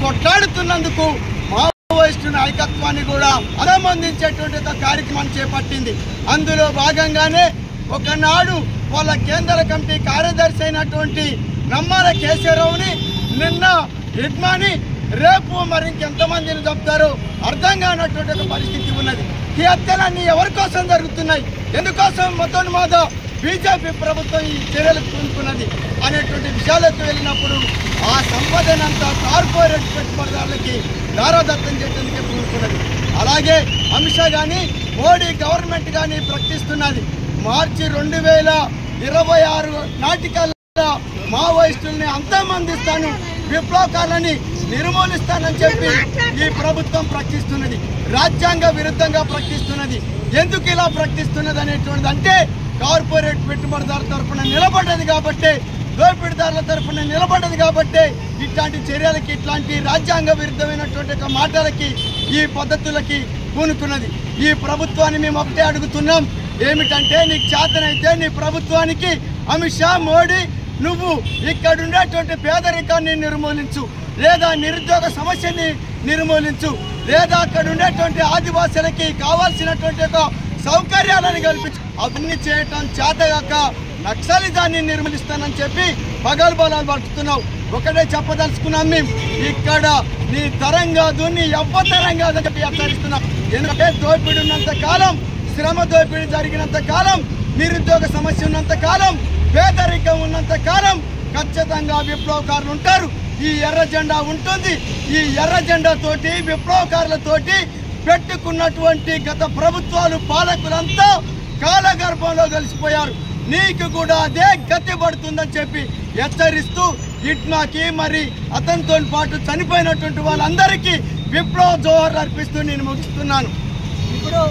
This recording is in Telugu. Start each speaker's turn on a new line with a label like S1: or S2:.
S1: కొట్లాడుతున్నందుకు మావోయిస్టు నాయకత్వాన్ని కూడా అభినందించేటువంటి కార్యక్రమాన్ని చేపట్టింది. అందులో భాగంగానే ఒకనాడు వాళ్ళ కేంద్ర కమిటీ కార్యదర్శి అయినటువంటి నమ్మాల కేశవరావుని నిన్న యజమాని రేపు మరి ఇంకెంతమందిని చెప్తారో అర్థం కానటువంటి పరిస్థితి ఉన్నది. ఈ హత్యలన్నీ ఎవరి కోసం జరుగుతున్నాయి, ఎందుకోసం మొట్టమొదట బీజేపీ ప్రభుత్వం ఈ చర్యలకు పూనుకున్నది అనేటువంటి విషయాలకు వెళ్ళినప్పుడు ఆ సంపదనంతా కార్పొరేట్ పెట్టుబడిదారులకి దారాదత్తం చేయడానికి పూనుకున్నది. అలాగే అమిత్ షా కానీ మోడీ గవర్నమెంట్ కానీ ప్రకటిస్తున్నది మార్చి 2026 నాటికల్లా మావోయిస్టుల్ని అంతమందిస్తాను, విప్లవకారులని నిర్మూలిస్తానని చెప్పి ఈ ప్రభుత్వం ప్రకటిస్తున్నది. రాజ్యాంగ విరుద్ధంగా ప్రకటిస్తున్నది. ఎందుకు ఇలా ప్రకటిస్తున్నది అనేటువంటిది అంటే కార్పొరేట్ పెట్టుబడిదారుల తరఫున నిలబడ్డది కాబట్టి, దోపిడీదారుల తరఫున నిలబడ్డది కాబట్టి ఇట్లాంటి చర్యలకి, ఇట్లాంటి రాజ్యాంగ విరుద్ధమైనటువంటి మాటలకి, ఈ పద్ధతులకి పూనుకున్నది. ఈ ప్రభుత్వాన్ని మేము ఒకటే అడుగుతున్నాం, ఏమిటంటే నీకు చేతనైతే నీ ప్రభుత్వానికి అమిత్ షా, మోడీ నువ్వు ఇక్కడ ఉండేటువంటి పేదరికాన్ని నిర్మూలించు, లేదా నిరుద్యోగ సమస్యని నిర్మూలించు, లేదా అక్కడ ఉండేటువంటి ఆదివాసులకి కావాల్సినటువంటి సౌకర్యాలను కల్పించు. అవన్నీ చేయటం చేతగాక నక్సలిజాన్ని నిర్మూలిస్తానని చెప్పి పగల్బలాలు పడుతున్నావు. ఒకటే చెప్పదలుచుకున్నాం, మేము ఇక్కడ నీ తరం కాదు, నీ ఎవ్వతరం కాదు అని చెప్పి హెచ్చరిస్తున్నాం. ఎందుకంటే దోపిడీ ఉన్నంత కాలం, శ్రమ దోపిడీ జరిగినంత కాలం, నిరుద్యోగ సమస్య ఉన్నంత కాలం, పేదరికం ఉన్నంత కాలం ఖచ్చితంగా విప్లవకారులు ఉంటారు. ఈ ఎర్ర జెండా ఉంటుంది. ఈ ఎర్ర జెండాతోటి విప్లవకారులతోటి పెట్టుకున్నటువంటి గత ప్రభుత్వాలు, పాలకులంతా కాలగర్భంలో కలిసిపోయారు. నీకు కూడా అదే గతి పడుతుందని చెప్పి హెచ్చరిస్తూ ఇట్మాకి మరి అతనితో పాటు చనిపోయినటువంటి వాళ్ళందరికీ విప్లవ జోహర్లు అర్పిస్తూ నేను ముగిస్తున్నాను.
S2: ఇప్పుడు